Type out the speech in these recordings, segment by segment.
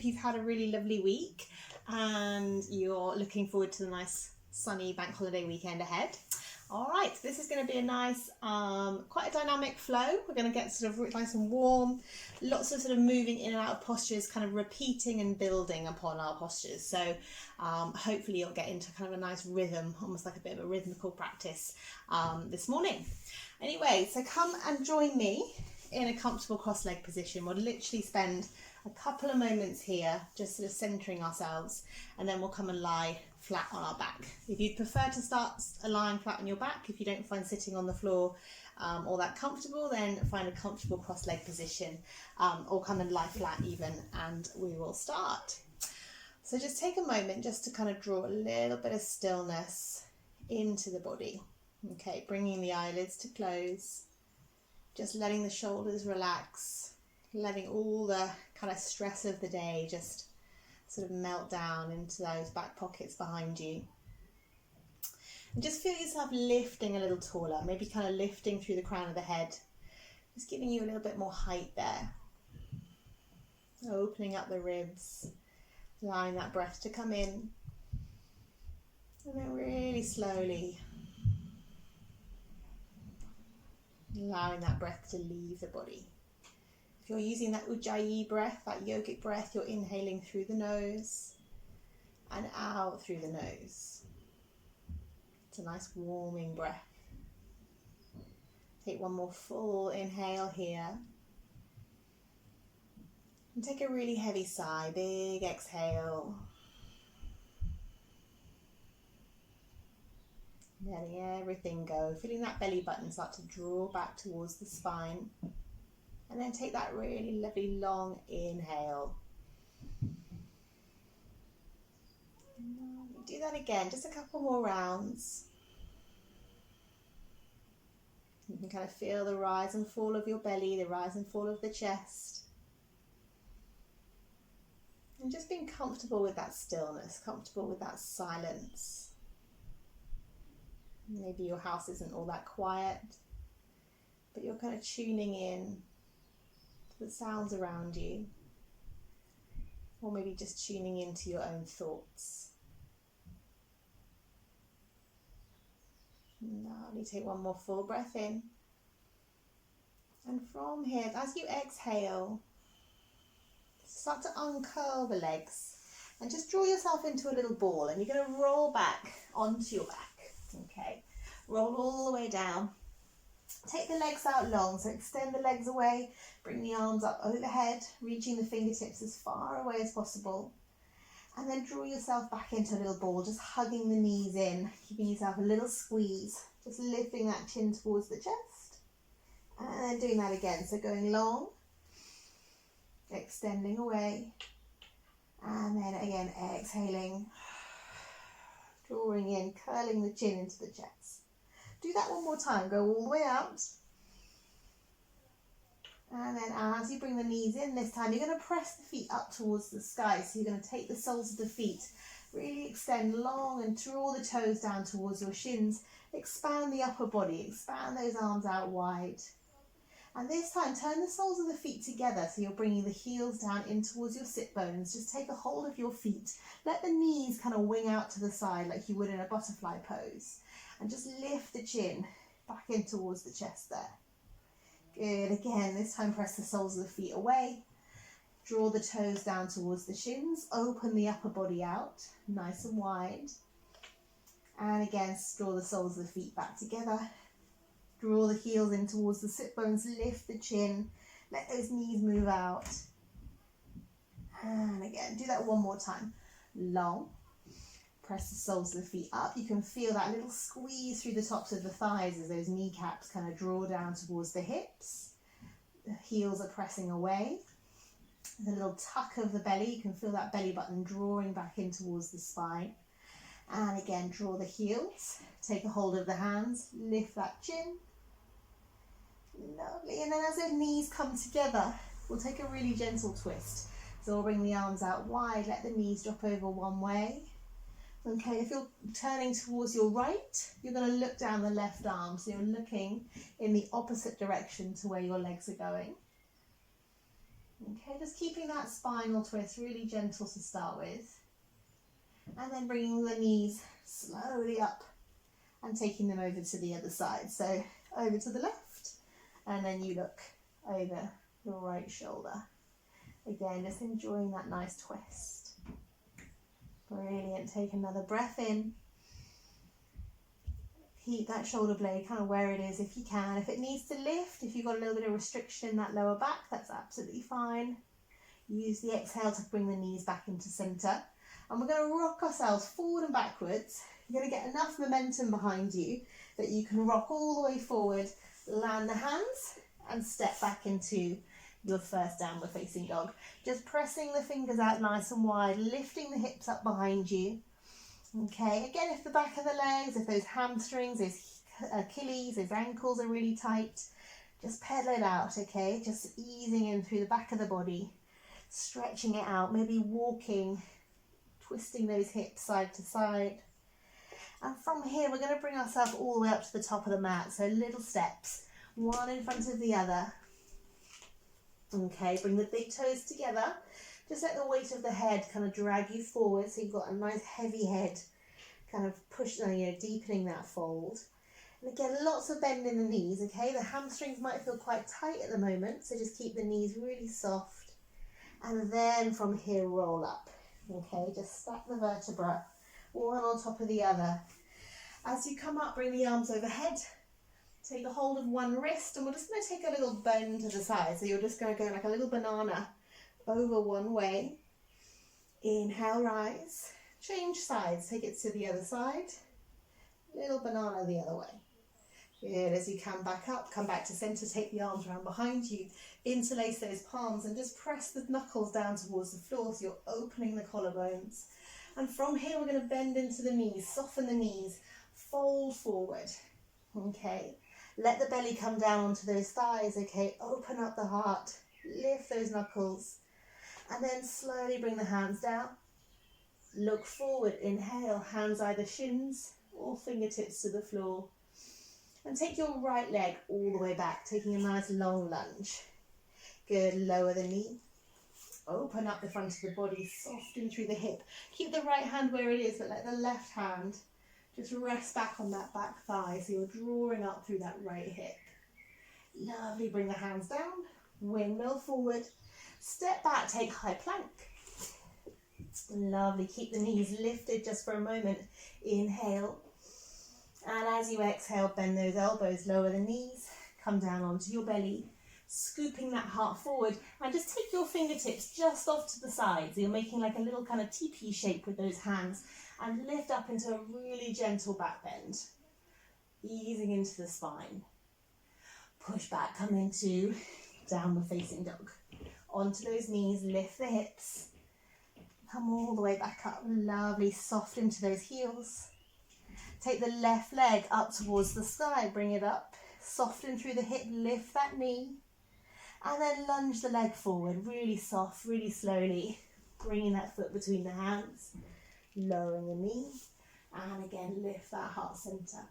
you've had a really lovely week and you're looking forward to the nice sunny bank holiday weekend ahead. All right, this is going to be a nice, quite a dynamic flow. We're going to get sort of nice and warm, lots of sort of moving in and out of postures, kind of repeating and building upon our postures. So hopefully you'll get into kind of a nice rhythm, almost like a bit of a rhythmical practice this morning. Anyway, so come and join me in a comfortable cross-leg position. We'll literally spend a couple of moments here just sort of centering ourselves, and then we'll come and lie flat on our back. If you'd prefer to start lying flat on your back, if you don't find sitting on the floor all that comfortable, then find a comfortable cross-leg position, or come and lie flat even, and we will start. So just take a moment just to kind of draw a little bit of stillness into the body. Okay, bringing the eyelids to close, just letting the shoulders relax, letting all the kind of stress of the day just sort of melt down into those back pockets behind you. And just feel yourself lifting a little taller, maybe kind of lifting through the crown of the head, just giving you a little bit more height there. Opening up the ribs, allowing that breath to come in, and then really slowly allowing that breath to leave the body. If you're using that Ujjayi breath, that yogic breath, you're inhaling through the nose and out through the nose. It's a nice warming breath. Take one more full inhale here. And take a really heavy sigh, big exhale. Letting everything go, feeling that belly button start to draw back towards the spine. And then take that really lovely long inhale. Do that again, just a couple more rounds. You can kind of feel the rise and fall of your belly, the rise and fall of the chest. And just being comfortable with that stillness, comfortable with that silence. Maybe your house isn't all that quiet, but you're kind of tuning in to the sounds around you, or maybe just tuning into your own thoughts. Lovely. Take one more full breath in, and from here, as you exhale, start to uncurl the legs and just draw yourself into a little ball, and you're going to roll back onto your back. Okay, roll all the way down. Take the legs out long, so extend the legs away, bring the arms up overhead, reaching the fingertips as far away as possible, and then draw yourself back into a little ball, just hugging the knees in, giving yourself a little squeeze, just lifting that chin towards the chest, and then doing that again, so going long, extending away, and then again exhaling, drawing in, curling the chin into the chest. Do that one more time. Go all the way out. And then as you bring the knees in this time, you're going to press the feet up towards the sky. So you're going to take the soles of the feet, really extend long and draw the toes down towards your shins. Expand the upper body, expand those arms out wide. And this time, turn the soles of the feet together, so you're bringing the heels down in towards your sit bones. Just take a hold of your feet. Let the knees kind of wing out to the side like you would in a butterfly pose. And just lift the chin back in towards the chest there. Good. Again, this time press the soles of the feet away. Draw the toes down towards the shins. Open the upper body out, nice and wide. And again, draw the soles of the feet back together. Draw the heels in towards the sit bones, lift the chin, let those knees move out. And again, do that one more time. Long, press the soles of the feet up. You can feel that little squeeze through the tops of the thighs as those kneecaps kind of draw down towards the hips. The heels are pressing away. There's a little tuck of the belly. You can feel that belly button drawing back in towards the spine. And again, draw the heels. Take a hold of the hands, lift that chin. Lovely. And then as those knees come together, we'll take a really gentle twist. So we'll bring the arms out wide, let the knees drop over one way. Okay, if you're turning towards your right, you're going to look down the left arm. So you're looking in the opposite direction to where your legs are going. Okay, just keeping that spinal twist really gentle to start with. And then bringing the knees slowly up and taking them over to the other side. So over to the left, and then you look over your right shoulder. Again, just enjoying that nice twist. Brilliant. Take another breath in. Keep that shoulder blade kind of where it is if you can. If it needs to lift, if you've got a little bit of restriction in that lower back, that's absolutely fine. Use the exhale to bring the knees back into center. And we're going to rock ourselves forward and backwards. You're going to get enough momentum behind you that you can rock all the way forward, land the hands, and step back into your first downward facing dog. Just pressing the fingers out nice and wide, lifting the hips up behind you. Okay, again, if the back of the legs, if those hamstrings, those Achilles, those ankles are really tight, just pedal it out, okay? Just easing in through the back of the body, stretching it out, maybe walking, twisting those hips side to side. And from here, we're going to bring ourselves all the way up to the top of the mat. So little steps, one in front of the other. Okay, bring the big toes together. Just let the weight of the head kind of drag you forward, so you've got a nice heavy head, kind of deepening that fold. And again, lots of bend in the knees, okay? The hamstrings might feel quite tight at the moment, so just keep the knees really soft. And then from here, roll up, okay? Just stack the vertebra, one on top of the other. As you come up, bring the arms overhead. Take a hold of one wrist, and we're just going to take a little bend to the side. So you're just going to go like a little banana over one way. Inhale, rise. Change sides, take it to the other side. Little banana the other way. Good, as you come back up, come back to center, take the arms around behind you. Interlace those palms and just press the knuckles down towards the floor so you're opening the collarbones. And from here, we're going to bend into the knees, soften the knees, fold forward. Okay. Let the belly come down onto those thighs, okay? Open up the heart, lift those knuckles, and then slowly bring the hands down. Look forward, inhale, hands either shins or fingertips to the floor. And take your right leg all the way back, taking a nice long lunge. Good, lower the knee. Open up the front of the body, soften through the hip. Keep the right hand where it is, but let the left hand just rest back on that back thigh, so you're drawing up through that right hip. Lovely, bring the hands down, windmill forward, step back, take high plank. Lovely, keep the knees lifted just for a moment. Inhale, and as you exhale, bend those elbows, lower the knees, come down onto your belly, scooping that heart forward, and just take your fingertips just off to the side, so you're making like a little kind of teepee shape with those hands, and lift up into a really gentle back bend, easing into the spine. Push back, come into downward facing dog. Onto those knees, lift the hips, come all the way back up. Lovely, soft into those heels. Take the left leg up towards the sky, bring it up, soften through the hip, lift that knee, and then lunge the leg forward, really soft, really slowly, bringing that foot between the hands. Lowering the knee, and again lift that heart center.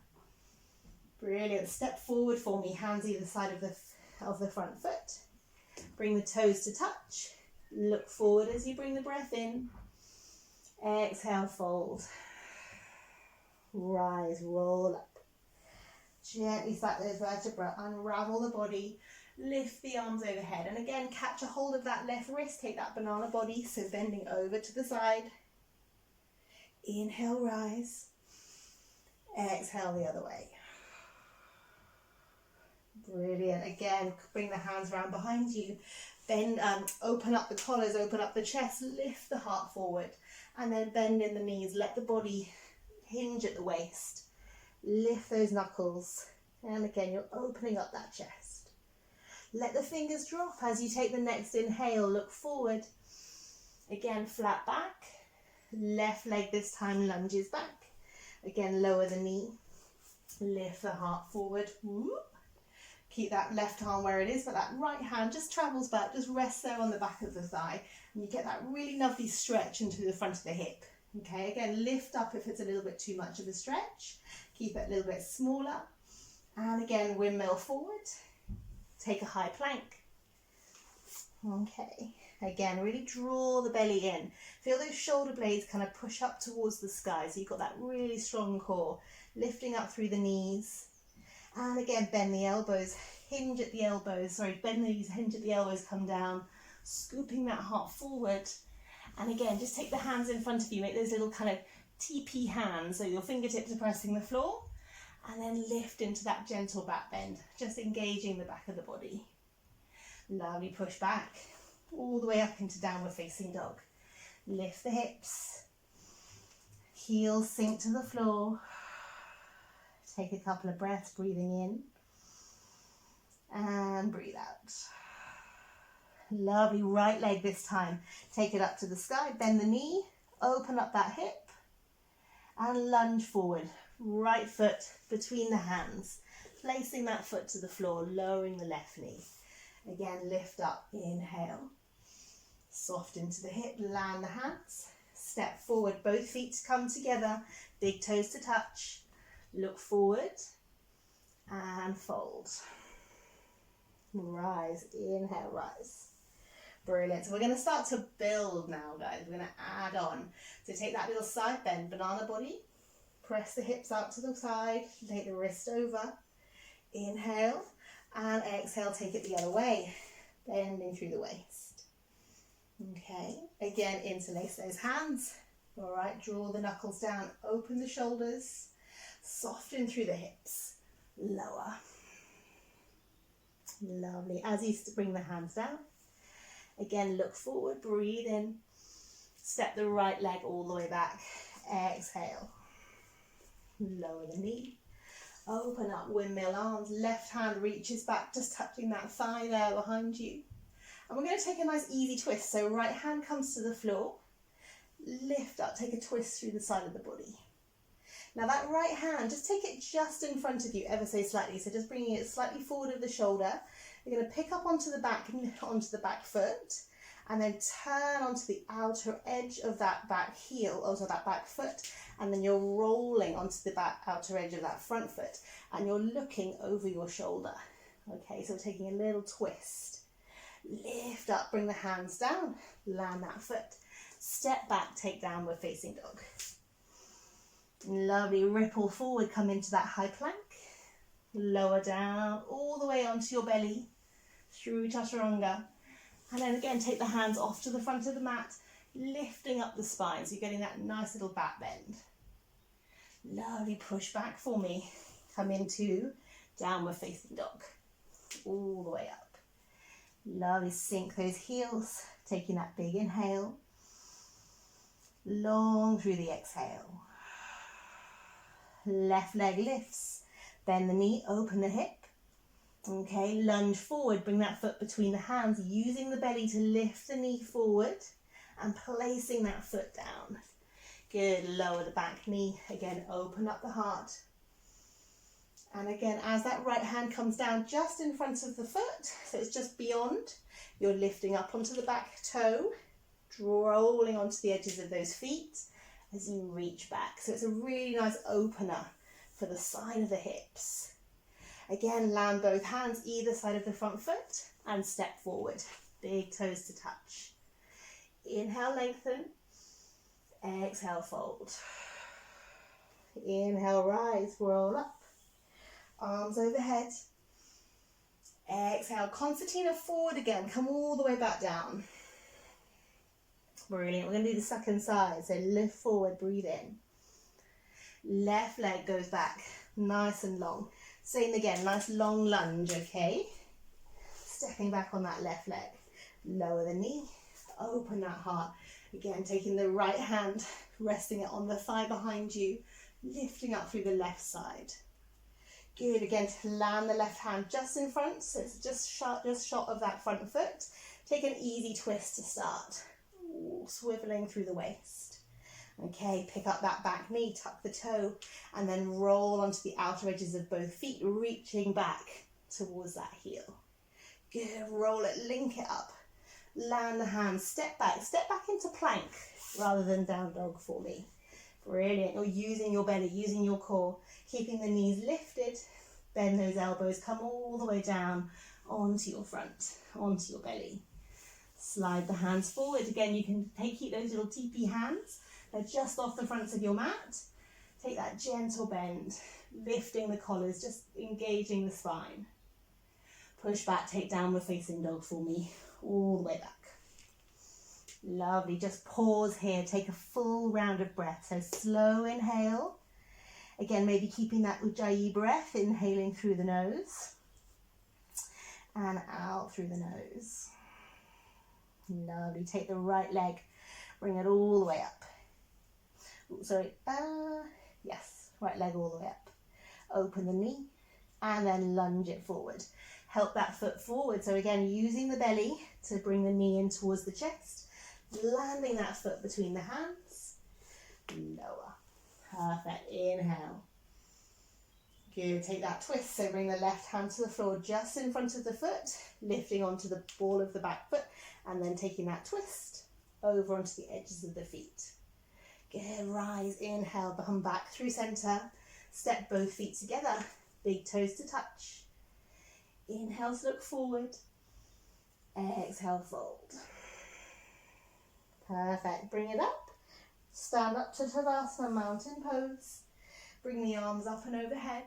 Brilliant. Step forward for me, hands either side of the front foot. Bring the toes to touch. Look forward as you bring the breath in. Exhale, fold. Rise, roll up. Gently stack those vertebrae, unravel the body, lift the arms overhead, and again catch a hold of that left wrist, take that banana body, so bending over to the side. Inhale, rise. Exhale the other way. Brilliant. Again, bring the hands around behind you. Bend, open up the collars, open up the chest, lift the heart forward, and then bend in the knees. Let the body hinge at the waist. Lift those knuckles, and again, you're opening up that chest. Let the fingers drop as you take the next inhale. Look forward. Again, flat back. Left leg this time lunges back. Again, lower the knee. Lift the heart forward. Keep that left arm where it is, but that right hand just travels back, just rests there on the back of the thigh. And you get that really lovely stretch into the front of the hip. Okay, again, lift up if it's a little bit too much of a stretch. Keep it a little bit smaller. And again, windmill forward. Take a high plank. Okay, again, really draw the belly in. Feel those shoulder blades kind of push up towards the sky, so you've got that really strong core, lifting up through the knees. And again, bend the elbows, hinge at the elbows, bend the knees, hinge at the elbows, come down, scooping that heart forward. And again, just take the hands in front of you, make those little kind of TP hands, so your fingertips are pressing the floor, and then lift into that gentle back bend, just engaging the back of the body. Lovely, push back, all the way up into downward facing dog. Lift the hips, heels sink to the floor. Take a couple of breaths, breathing in, and breathe out. Lovely, right leg this time. Take it up to the sky, bend the knee, open up that hip, and lunge forward. Right foot between the hands, placing that foot to the floor, lowering the left knee. Again, lift up, inhale, soft into the hip, land the hands, step forward, both feet come together, big toes to touch, look forward, and fold. Rise, inhale, rise. Brilliant. So we're going to start to build now, guys. We're going to add on. So take that little side bend, banana body, press the hips out to the side, take the wrist over, inhale, and exhale, take it the other way, bending through the waist. Okay, again, interlace those hands. All right, draw the knuckles down, open the shoulders, soften through the hips, lower. Lovely. As you bring the hands down, again, look forward, breathe in, step the right leg all the way back, exhale, lower the knee. Open up, windmill arms, left hand reaches back, just touching that thigh there behind you. And we're going to take a nice easy twist. So right hand comes to the floor, lift up, take a twist through the side of the body. Now that right hand, just take it just in front of you ever so slightly. So just bringing it slightly forward of the shoulder. You're going to pick up onto the back foot, and then turn onto the outer edge of that back heel, also that back foot, and then you're rolling onto the outer edge of that front foot, and you're looking over your shoulder. Okay, so we're taking a little twist. Lift up, bring the hands down, land that foot, step back, take downward facing dog. Lovely, ripple forward, come into that high plank, lower down, all the way onto your belly, through chaturanga. And then again, take the hands off to the front of the mat, lifting up the spine, so you're getting that nice little back bend. Lovely, push back for me. Come into downward facing dog, all the way up. Lovely, sink those heels, taking that big inhale, long through the exhale. Left leg lifts, bend the knee, open the hip. Okay, lunge forward, bring that foot between the hands, using the belly to lift the knee forward and placing that foot down. Good, lower the back knee, again, open up the heart. And again, as that right hand comes down just in front of the foot, so it's just beyond, you're lifting up onto the back toe, rolling onto the edges of those feet as you reach back. So it's a really nice opener for the side of the hips. Again, land both hands either side of the front foot and step forward. Big toes to touch. Inhale, lengthen. Exhale, fold. Inhale, rise, roll up. Arms overhead. Exhale, concertina forward again. Come all the way back down. Brilliant. We're going to do the second side. So lift forward, breathe in. Left leg goes back, nice and long. Same again, nice long lunge, okay? Stepping back on that left leg. Lower the knee, open that heart. Again, taking the right hand, resting it on the thigh behind you, lifting up through the left side. Good, again, to land the left hand just in front, so it's just shot of that front foot. Take an easy twist to start. Ooh, swiveling through the waist. Okay, pick up that back knee, tuck the toe, and then roll onto the outer edges of both feet, reaching back towards that heel. Good, roll it, link it up, land the hands, step back into plank rather than down dog for me. Brilliant, you're using your belly, using your core, keeping the knees lifted, bend those elbows, come all the way down onto your front, onto your belly. Slide the hands forward. Again, you can keep those little teepee hands. They're just off the fronts of your mat. Take that gentle bend, lifting the collars, just engaging the spine. Push back, take downward facing dog for me, all the way back. Lovely, just pause here, take a full round of breath. So slow inhale. Again, maybe keeping that Ujjayi breath, inhaling through the nose and out through the nose. Lovely, take the right leg, bring it all the way up. Ooh, sorry, yes, right leg all the way up. Open the knee and then lunge it forward. Help that foot forward. So again, using the belly to bring the knee in towards the chest, landing that foot between the hands, lower. Perfect, inhale. Good, take that twist. So bring the left hand to the floor just in front of the foot, lifting onto the ball of the back foot, and then taking that twist over onto the edges of the feet. Good, rise, inhale, come back through center, step both feet together, big toes to touch. Inhale to look forward, exhale, fold. Perfect, bring it up, stand up to Tadasana, mountain pose, bring the arms up and overhead,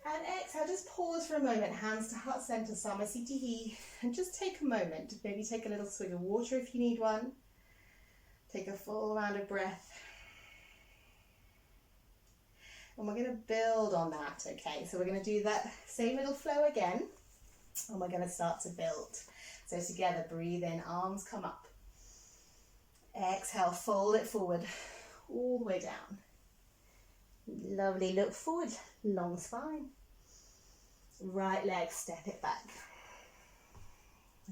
and exhale, just pause for a moment, hands to heart center, Samasthiti, and just take a moment, maybe take a little swig of water if you need one, take a full round of breath. And we're going to build on that, okay? So we're going to do that same little flow again, and we're going to start to build. So together, breathe in, arms come up. Exhale, fold it forward, all the way down. Lovely, look forward, long spine. Right leg, step it back.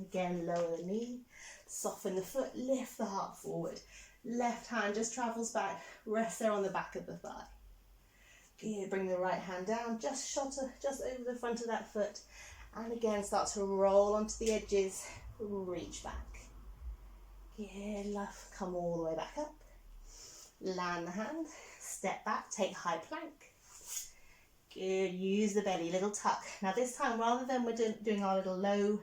Again, lower the knee, soften the foot, lift the heart forward. Left hand just travels back, rest there on the back of the thigh. Good, bring the right hand down, just over the front of that foot. And again, start to roll onto the edges, reach back. Good, love, come all the way back up. Land the hand, step back, take high plank. Good, use the belly, little tuck. Now this time, rather than we're doing our little low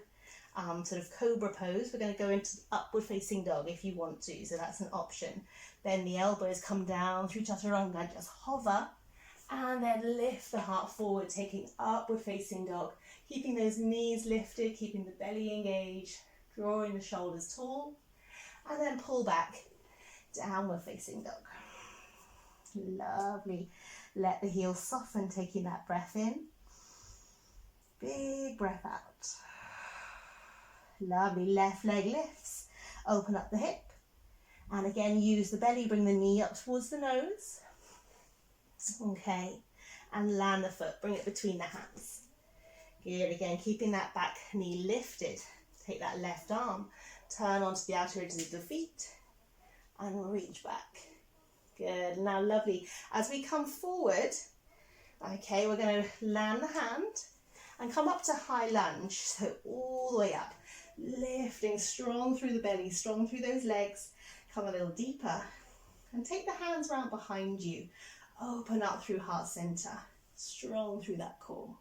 sort of cobra pose, we're going to go into upward facing dog if you want to, so that's an option. Then the elbows come down through chaturanga, just hover, and then lift the heart forward, taking upward facing dog, keeping those knees lifted, keeping the belly engaged, drawing the shoulders tall, and then pull back, downward facing dog. Lovely. Let the heels soften, taking that breath in. Big breath out. Lovely, left leg lifts, open up the hip, and again use the belly, bring the knee up towards the nose. Okay, and land the foot, bring it between the hands. Good, again, keeping that back knee lifted. Take that left arm, turn onto the outer edges of the feet, and reach back. Good, now lovely. As we come forward, okay, we're going to land the hand and come up to high lunge, so all the way up. Lifting strong through the belly, strong through those legs. Come a little deeper, and take the hands round behind you. Open up through heart center, strong through that core.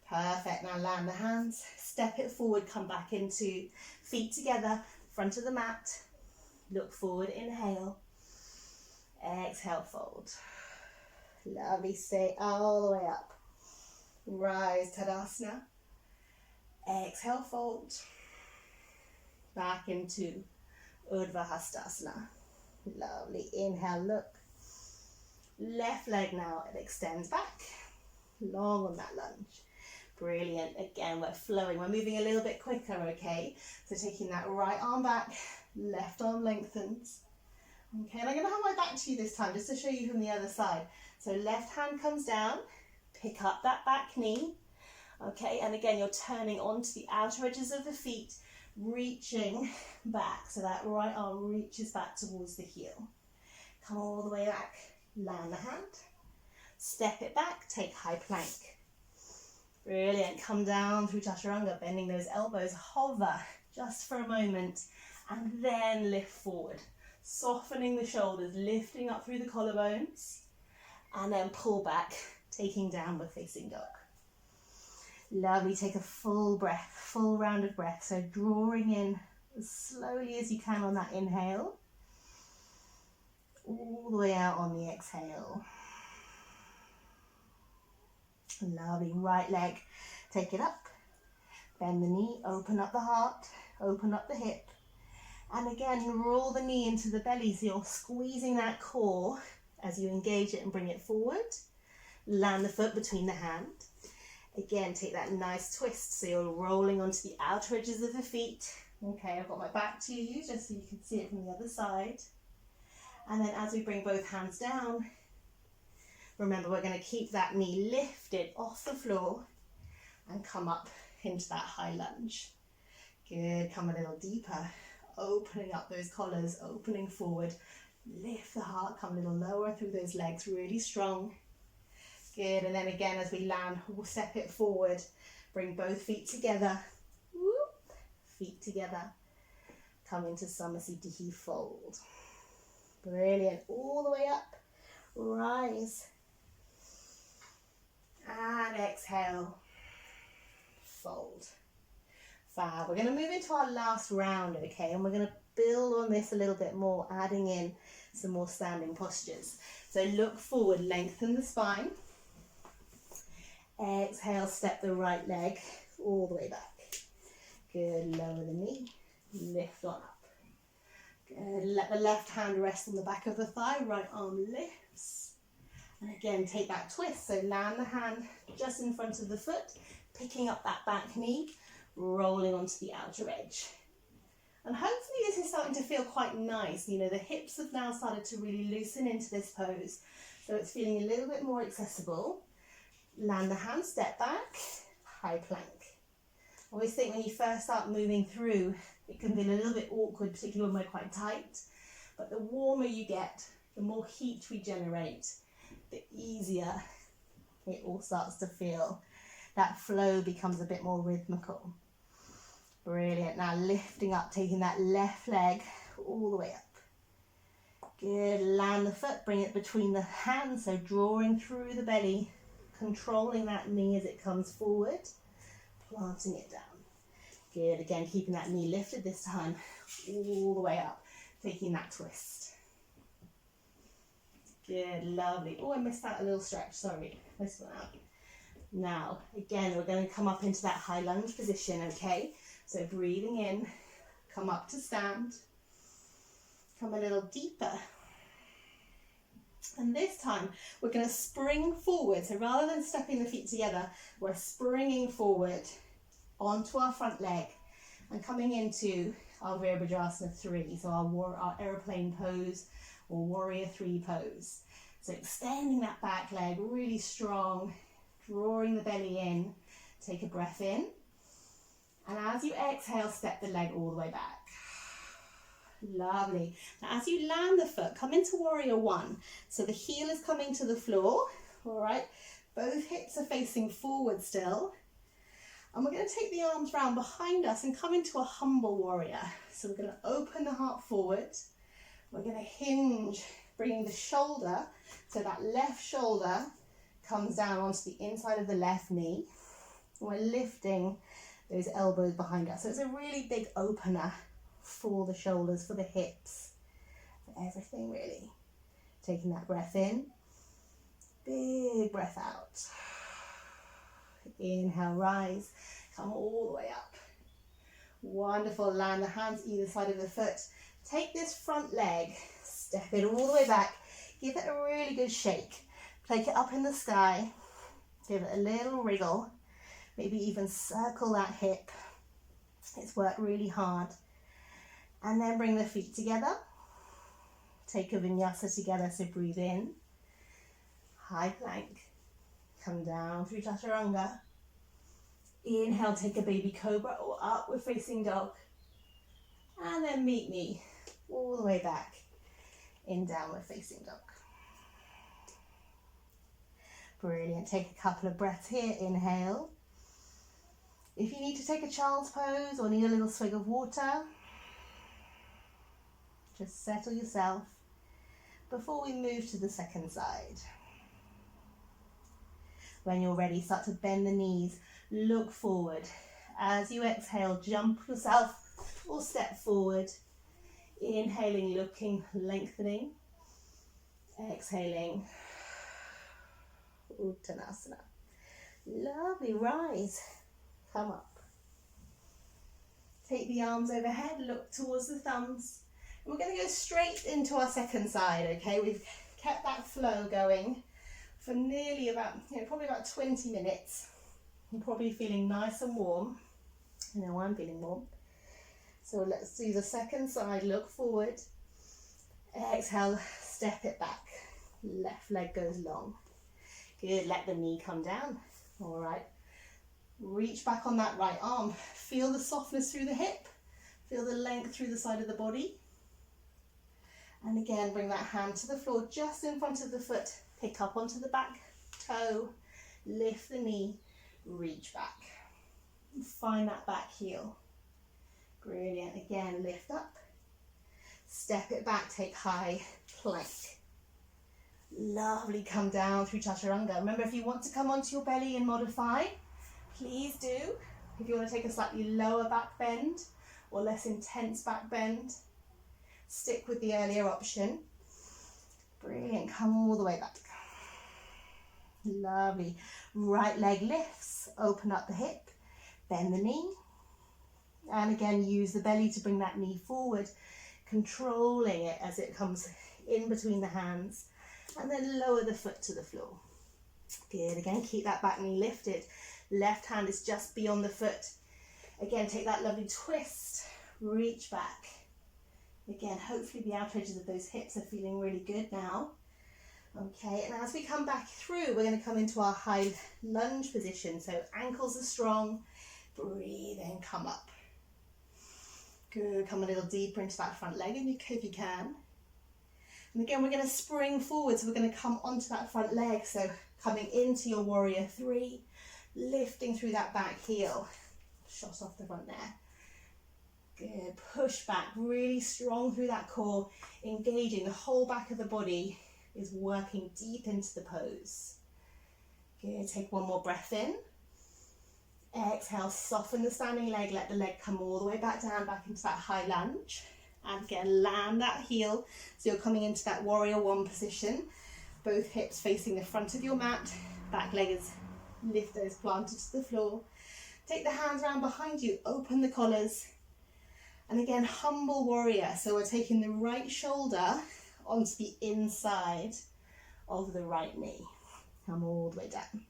Perfect, now land the hands, step it forward, come back into feet together, front of the mat. Look forward, inhale. Exhale, fold. Lovely, stay all the way up. Rise, Tadasana. Exhale, fold. Back into Urdhva Hastasana. Lovely, inhale, look. Left leg now, it extends back, long on that lunge. Brilliant, again, we're flowing, we're moving a little bit quicker, okay? So taking that right arm back, left arm lengthens. Okay, and I'm gonna have my back to you this time, just to show you from the other side. So left hand comes down, pick up that back knee, okay? And again, you're turning onto the outer edges of the feet, reaching back, so that right arm reaches back towards the heel. Come all the way back. Land the hand, step it back, take high plank. Brilliant, come down through chaturanga, bending those elbows, hover just for a moment, and then lift forward. Softening the shoulders, lifting up through the collarbones, and then pull back, taking downward facing dog. Lovely, take a full breath, full round of breath. So drawing in as slowly as you can on that inhale, all the way out on the exhale. Lovely. Right leg, take it up, bend the knee, open up the heart, open up the hip, and again roll the knee into the belly so you're squeezing that core as you engage it and bring it forward. Land the foot between the hand. Again, take that nice twist so you're rolling onto the outer edges of the feet. Okay, I've got my back to you just so you can see it from the other side. And then as we bring both hands down, remember we're going to keep that knee lifted off the floor and come up into that high lunge. Good, come a little deeper, opening up those collars, opening forward. Lift the heart, come a little lower through those legs, really strong. Good, and then again as we land, we'll step it forward. Bring both feet together. Whoop. Feet together. Come into Samasthiti fold. Brilliant. All the way up. Rise. And exhale. Fold. Fab. We're going to move into our last round, okay? And we're going to build on this a little bit more, adding in some more standing postures. So look forward, lengthen the spine. Exhale, step the right leg all the way back. Good, lower the knee, lift on up. Good, let the left hand rest on the back of the thigh, right arm lifts. And again, take that twist, so land the hand just in front of the foot, picking up that back knee, rolling onto the outer edge. And hopefully this is starting to feel quite nice. You know, the hips have now started to really loosen into this pose, so it's feeling a little bit more accessible. Land the hand, step back, high plank. I always think when you first start moving through, it can be a little bit awkward, particularly when we're quite tight. But the warmer you get, the more heat we generate, the easier it all starts to feel. That flow becomes a bit more rhythmical. Brilliant. Now lifting up, taking that left leg all the way up. Good. Land the foot, bring it between the hands, so drawing through the belly, controlling that knee as it comes forward, planting it down. Good, again, keeping that knee lifted this time, all the way up, taking that twist. Good, lovely. Oh, I missed out a little stretch, sorry, missed one out. Now, again, we're going to come up into that high lunge position, okay? So breathing in, come up to stand, come a little deeper. And this time we're going to spring forward. So rather than stepping the feet together, we're springing forward onto our front leg and coming into our Virabhadrasana 3. So our aeroplane pose or warrior 3 pose. So extending that back leg really strong, drawing the belly in. Take a breath in. And as you exhale, step the leg all the way back. Lovely. Now as you land the foot, come into warrior 1. So the heel is coming to the floor, all right? Both hips are facing forward still. And we're going to take the arms round behind us and come into a humble warrior. So we're going to open the heart forward. We're going to hinge, bringing the shoulder, so that left shoulder comes down onto the inside of the left knee. We're lifting those elbows behind us. So it's a really big opener for the shoulders, for the hips, for everything really. Taking that breath in, big breath out. Inhale, rise, come all the way up. Wonderful, land the hands either side of the foot. Take this front leg, step it all the way back, give it a really good shake. Take it up in the sky, give it a little wriggle, maybe even circle that hip. It's worked really hard. And then bring the feet together. Take a vinyasa together, so breathe in. High plank. Come down through chaturanga. Inhale, take a baby cobra or upward facing dog. And then meet me all the way back in downward facing dog. Brilliant. Take a couple of breaths here. Inhale. If you need to take a child's pose or need a little swig of water, just settle yourself before we move to the second side. When you're ready, start to bend the knees, look forward. As you exhale, jump yourself or step forward. Inhaling, looking, lengthening. Exhaling. Uttanasana. Lovely, rise. Come up. Take the arms overhead, look towards the thumbs. And we're going to go straight into our second side, okay? We've kept that flow going for nearly about, probably about 20 minutes. You're probably feeling nice and warm. I know I'm feeling warm. So let's do the second side, look forward. Exhale, step it back. Left leg goes long. Good, let the knee come down. All right. Reach back on that right arm. Feel the softness through the hip. Feel the length through the side of the body. And again, bring that hand to the floor just in front of the foot. Pick up onto the back toe. Lift the knee. Reach back. Find that back heel. Brilliant. Again, lift up. Step it back. Take high plank. Lovely. Come down through chaturanga. Remember, if you want to come onto your belly and modify, please do. If you want to take a slightly lower back bend or less intense back bend, stick with the earlier option. Brilliant. Come all the way back. Lovely. Right leg lifts. Open up the hip. Bend the knee. And again, use the belly to bring that knee forward, controlling it as it comes in between the hands. And then lower the foot to the floor. Good. Again, keep that back knee lifted. Left hand is just beyond the foot. Again, take that lovely twist. Reach back. Again, hopefully the outer edges of those hips are feeling really good now. Okay, and as we come back through, we're going to come into our high lunge position. So ankles are strong. Breathe in, come up. Good. Come a little deeper into that front leg if you can. And again, we're going to spring forward. So we're going to come onto that front leg. So coming into your warrior three, lifting through that back heel. Shot off the front there. Good. Push back really strong through that core, engaging the whole back of the body is working deep into the pose. Good. Take one more breath in. Exhale, soften the standing leg, let the leg come all the way back down, back into that high lunge. And again, land that heel. So you're coming into that warrior one position. Both hips facing the front of your mat. Back leg is lifted, is planted to the floor. Take the hands around behind you, open the collars. And again, humble warrior. So we're taking the right shoulder onto the inside of the right knee. Come all the way down.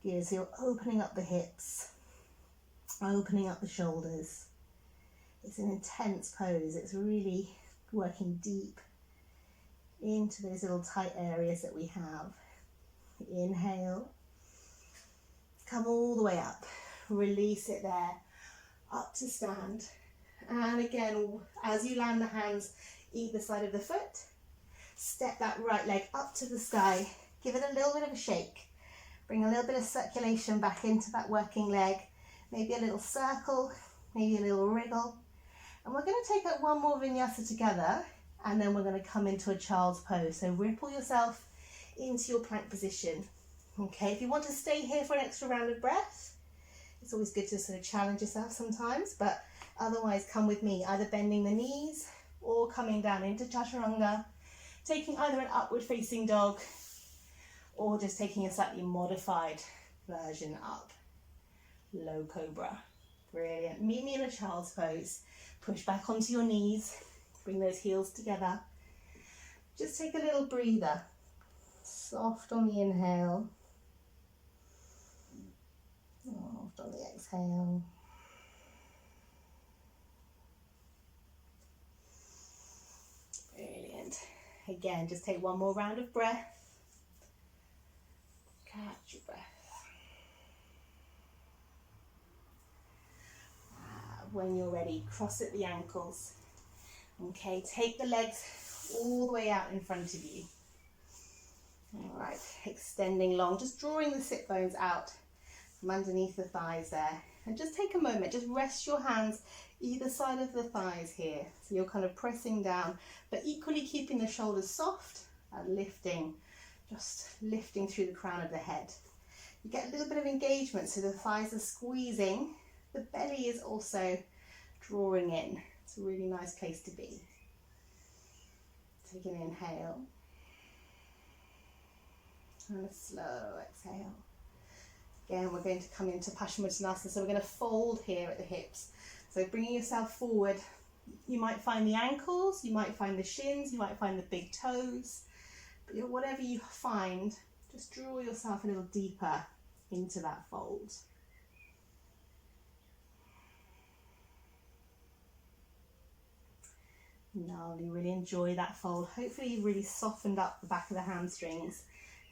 Good, so you're opening up the hips, opening up the shoulders. It's an intense pose. It's really working deep into those little tight areas that we have. Inhale. Come all the way up. Release it there. Up to stand. And again, as you land the hands either side of the foot, step that right leg up to the sky. Give it a little bit of a shake. Bring a little bit of circulation back into that working leg. Maybe a little circle, maybe a little wriggle. And we're going to take up one more vinyasa together, and then we're going to come into a child's pose. So ripple yourself into your plank position. Okay, if you want to stay here for an extra round of breath, it's always good to sort of challenge yourself sometimes, but otherwise come with me, either bending the knees or coming down into chaturanga, taking either an upward facing dog or just taking a slightly modified version up. Low cobra. Brilliant. Meet me in a child's pose. Push back onto your knees. Bring those heels together. Just take a little breather. Soft on the inhale. Soft on the exhale. Brilliant. Again, just take one more round of breath. Catch your breath. When you're ready, cross at the ankles. Okay, take the legs all the way out in front of you. All right, extending long, just drawing the sit bones out from underneath the thighs there. And just take a moment, just rest your hands either side of the thighs here. So you're kind of pressing down, but equally keeping the shoulders soft and lifting, just lifting through the crown of the head. You get a little bit of engagement, so the thighs are squeezing. The belly is also drawing in. It's a really nice place to be. Take an inhale and a slow exhale. Again, we're going to come into Paschimottanasana, so we're going to fold here at the hips. So bringing yourself forward, you might find the ankles, you might find the shins, you might find the big toes, but whatever you find, just draw yourself a little deeper into that fold. Lovely, really enjoy that fold. Hopefully you've really softened up the back of the hamstrings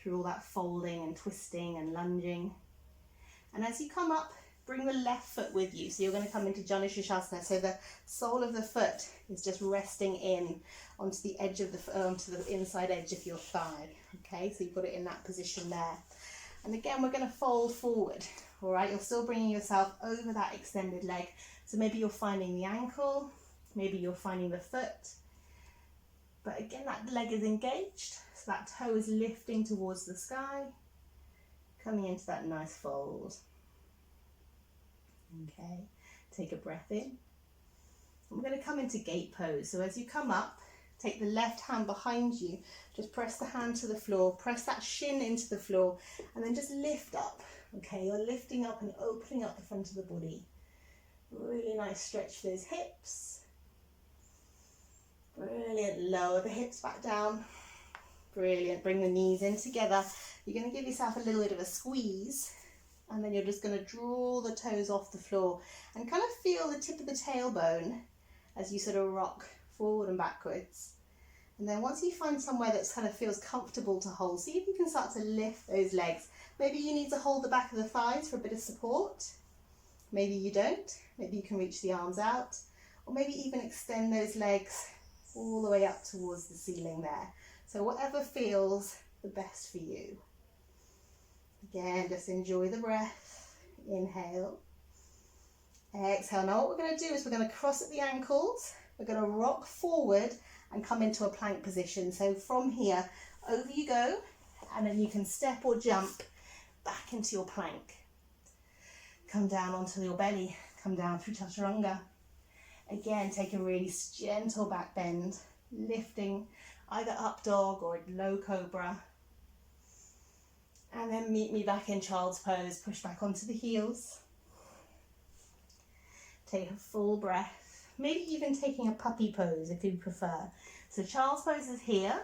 through all that folding and twisting and lunging. And as you come up, bring the left foot with you. So you're going to come into Janu Sirsasana. So the sole of the foot is just resting in onto the edge of onto the inside edge of your thigh. Okay, so you've got it in that position there. And again, we're going to fold forward. All right, you're still bringing yourself over that extended leg. So maybe you're finding the ankle, maybe you're finding the foot. But again, that leg is engaged. So that toe is lifting towards the sky, coming into that nice fold. Okay, take a breath in. And we're going to come into gate pose. So as you come up, take the left hand behind you, just press the hand to the floor, press that shin into the floor, and then just lift up. Okay, you're lifting up and opening up the front of the body. Really nice stretch for those hips. Brilliant, lower the hips back down. Brilliant, bring the knees in together. You're going to give yourself a little bit of a squeeze, and then you're just going to draw the toes off the floor and kind of feel the tip of the tailbone as you sort of rock forward and backwards. And then once you find somewhere that kind of feels comfortable to hold, see if you can start to lift those legs. Maybe you need to hold the back of the thighs for a bit of support. Maybe you don't. Maybe you can reach the arms out, or maybe even extend those legs all the way up towards the ceiling there. So whatever feels the best for you. Again, just enjoy the breath. Inhale. Exhale. Now what we're going to do is we're going to cross at the ankles. We're going to rock forward and come into a plank position. So from here, over you go, and then you can step or jump back into your plank. Come down onto your belly. Come down through Chaturanga. Again, take a really gentle back bend, lifting either up dog or low cobra. And then meet me back in child's pose. Push back onto the heels. Take a full breath. Maybe even taking a puppy pose if you prefer. So child's pose is here.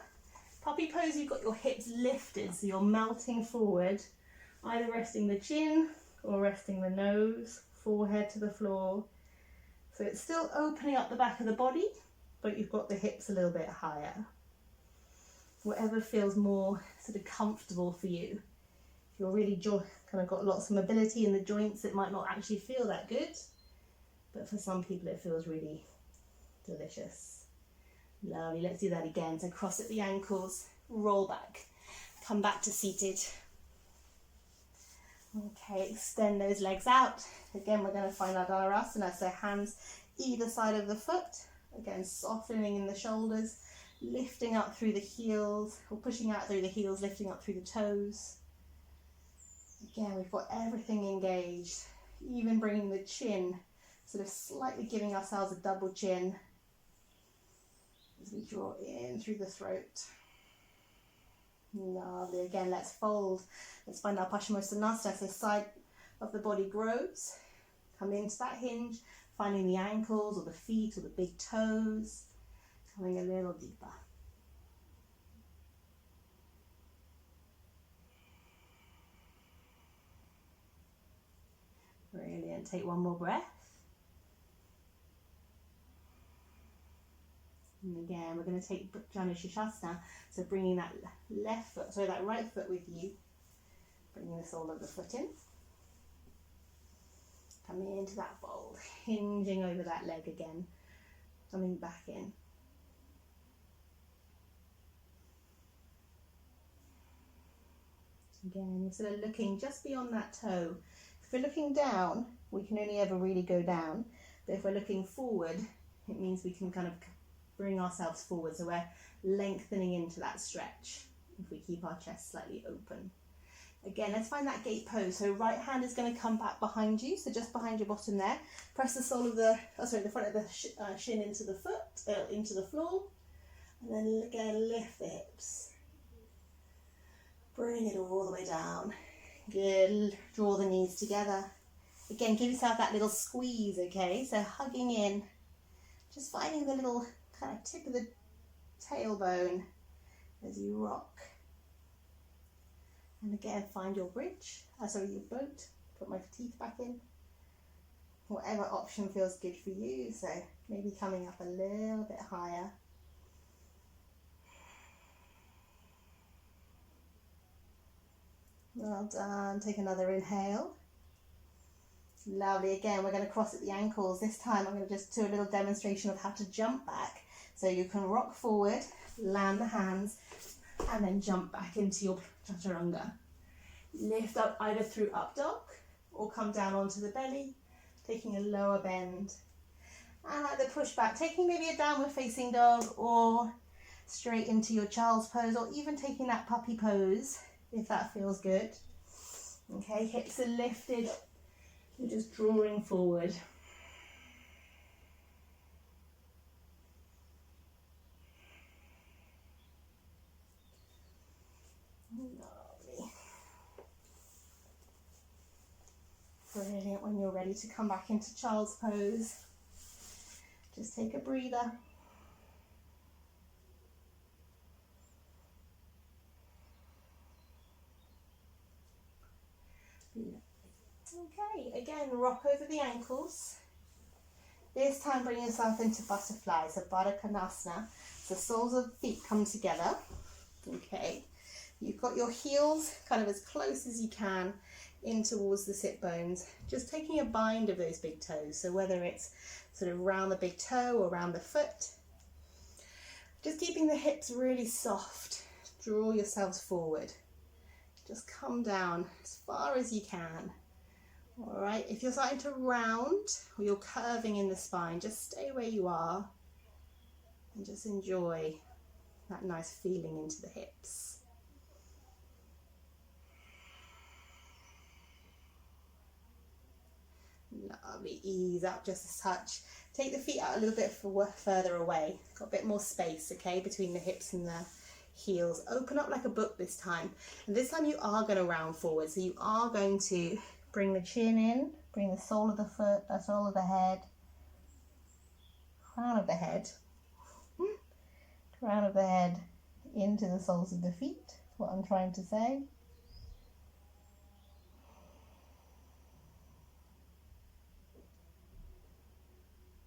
Puppy pose, you've got your hips lifted, so you're melting forward, either resting the chin or resting the nose, forehead to the floor. So it's still opening up the back of the body, but you've got the hips a little bit higher. Whatever feels more sort of comfortable for you. If you're really kind of got lots of mobility in the joints, it might not actually feel that good, but for some people it feels really delicious. Lovely, let's do that again. So cross at the ankles, roll back, come back to seated. Okay, extend those legs out. Again, we're going to find our Dhanurasana, so hands either side of the foot. Again, softening in the shoulders, lifting up through the heels, or pushing out through the heels, lifting up through the toes. Again, we've got everything engaged, even bringing the chin, sort of slightly giving ourselves a double chin as we draw in through the throat. Lovely. Again, let's fold. Let's find our Paschimottanasana. So side of the body grows. Come into that hinge, finding the ankles or the feet or the big toes. Coming a little deeper. Brilliant. Take one more breath. And again, we're going to take Janu Sirsasana, so bringing that that right foot with you, bringing the sole of the foot in, coming into that fold, hinging over that leg again, coming back in. Again, you're sort of looking just beyond that toe. If we're looking down, we can only ever really go down, but if we're looking forward, it means we can kind of bring ourselves forward, so we're lengthening into that stretch if we keep our chest slightly open. Again, let's find that gate pose. So right hand is going to come back behind you, so just behind your bottom there. Press the sole of the, the front of the shin into the foot, into the floor. And then again, lift the hips. Bring it all the way down. Good. Draw the knees together. Again, give yourself that little squeeze, okay? So hugging in. Just finding the little kind of tip of the tailbone as you rock. And again, find your bridge, your boat. Put my teeth back in. Whatever option feels good for you. So maybe coming up a little bit higher. Well done. Take another inhale. Lovely. Again, we're going to cross at the ankles. This time I'm going to just do a little demonstration of how to jump back. So you can rock forward, land the hands, and then jump back into your chaturanga. Lift up either through up dog or come down onto the belly, taking a lower bend. And either push back, taking maybe a downward facing dog or straight into your child's pose, or even taking that puppy pose if that feels good. Okay, hips are lifted. You're just drawing forward. Lovely. Brilliant. When you're ready to come back into child's pose, just take a breather. Okay, again, rock over the ankles. This time bring yourself into butterfly, so Baddha Konasana. So soles of the feet come together. Okay, you've got your heels kind of as close as you can in towards the sit bones. Just taking a bind of those big toes. So whether it's sort of round the big toe or round the foot. Just keeping the hips really soft. Draw yourselves forward. Just come down as far as you can. All right, if you're starting to round or you're curving in the spine, just stay where you are and just enjoy that nice feeling into the hips. Lovely, ease up just a touch. Take the feet out a little bit further away. Got a bit more space, okay, between the hips and the heels. Open up like a book this time. And this time you are going to round forward. So you are going to bring the chin in, bring the sole of the foot, the sole of the head, crown of the head, crown of the head into the soles of the feet, what I'm trying to say.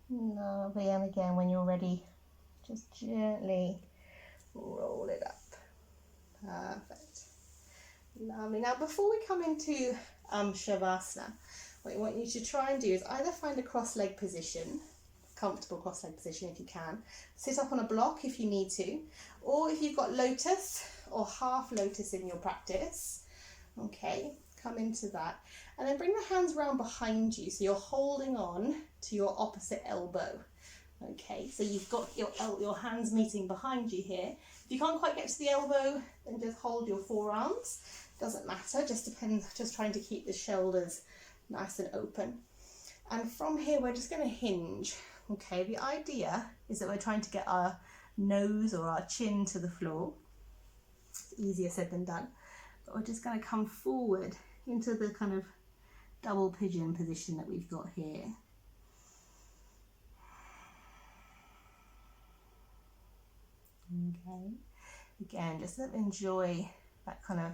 Lovely, and again, when you're ready, just gently roll it up. Perfect. Lovely. Now, before we come into Shavasana, what I want you to try and do is either find a cross-leg position, comfortable cross-leg position if you can, sit up on a block if you need to, or if you've got lotus or half lotus in your practice, okay, come into that. And then bring the hands round behind you, so you're holding on to your opposite elbow. Okay, so you've got your hands meeting behind you here. If you can't quite get to the elbow, then just hold your forearms. Doesn't matter, just depends, just trying to keep the shoulders nice and open. And from here, we're just going to hinge. Okay, the idea is that we're trying to get our nose or our chin to the floor. It's easier said than done. But we're just going to come forward into the kind of double pigeon position that we've got here. Okay, again, just enjoy that kind of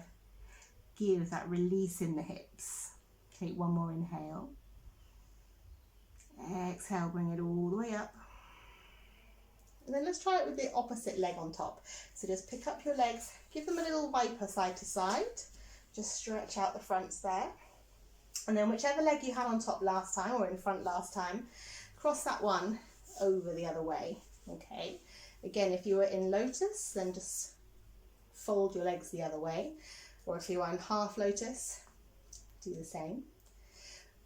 give, that release in the hips. Take one more inhale. Exhale, bring it all the way up. And then let's try it with the opposite leg on top. So just pick up your legs, give them a little wiper side to side. Just stretch out the fronts there. And then whichever leg you had on top last time or in front last time, cross that one over the other way. Okay. Again, if you were in lotus, then just fold your legs the other way. Or if you are in half lotus, do the same.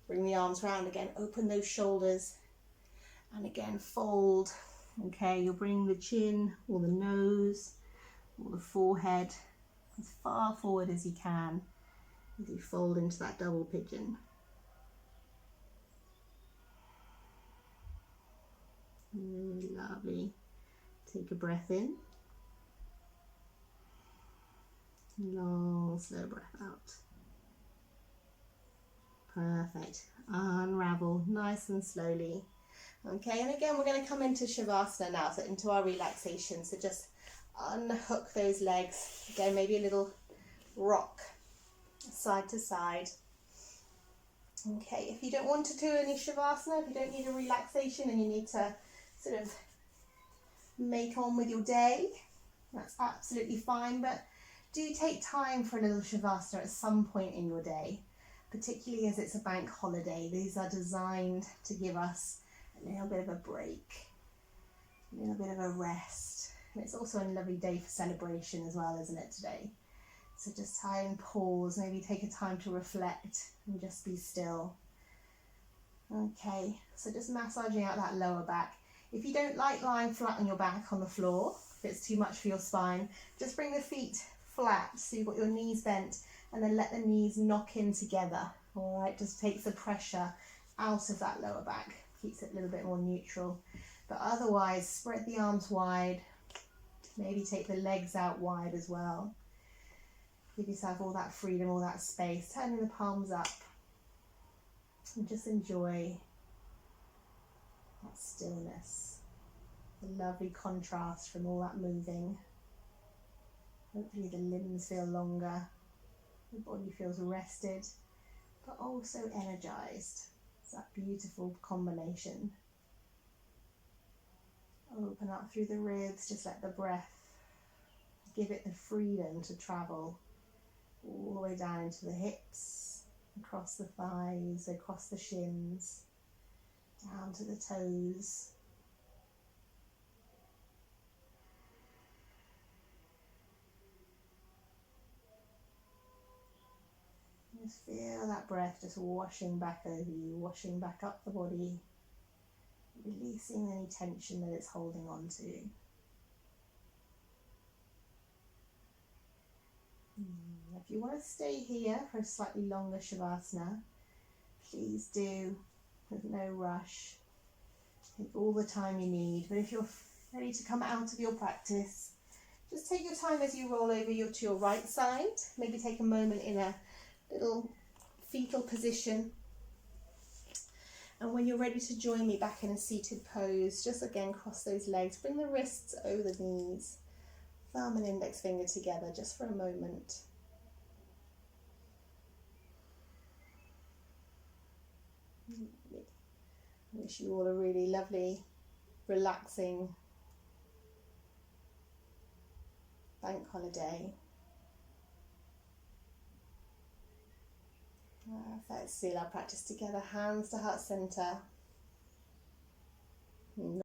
Bring the arms round again, open those shoulders, and again fold. Okay, you'll bring the chin or the nose or the forehead as far forward as you can. as you fold into that double pigeon. Really lovely. Take a breath in. Long, slow breath out. Perfect. Unravel nice and slowly. Okay, and again, we're going to come into Shavasana now, so into our relaxation. So just unhook those legs. Again, maybe a little rock side to side. Okay, if you don't want to do any Shavasana, if you don't need a relaxation and you need to sort of make on with your day, that's absolutely fine, but do take time for a little Shavasana at some point in your day, particularly as it's a bank holiday. These are designed to give us a little bit of a break, a little bit of a rest. And it's also a lovely day for celebration as well, isn't it, today? So just try and pause, maybe take a time to reflect and just be still. Okay, so just massaging out that lower back. If you don't like lying flat on your back on the floor, if it's too much for your spine, just bring the feet flat so you've got your knees bent, and then let the knees knock in together. All right, just takes the pressure out of that lower back, keeps it a little bit more neutral. But otherwise, spread the arms wide, maybe take the legs out wide as well. Give yourself all that freedom, all that space, turning the palms up, and just enjoy that stillness, the lovely contrast from all that moving. Hopefully the limbs feel longer, the body feels rested, but also energized. It's that beautiful combination. Open up through the ribs, just let the breath give it the freedom to travel all the way down into the hips, across the thighs, across the shins, down to the toes. Just feel that breath just washing back over you, washing back up the body, releasing any tension that it's holding on to. If you want to stay here for a slightly longer Shavasana, please do, with no rush. Take all the time you need, but if you're ready to come out of your practice, just take your time as you roll over to your right side. Maybe take a moment in a little fetal position. And when you're ready to join me back in a seated pose, just again cross those legs, bring the wrists over the knees, thumb and index finger together just for a moment. I wish you all a really lovely, relaxing bank holiday. Let's seal our practice together, hands to heart center.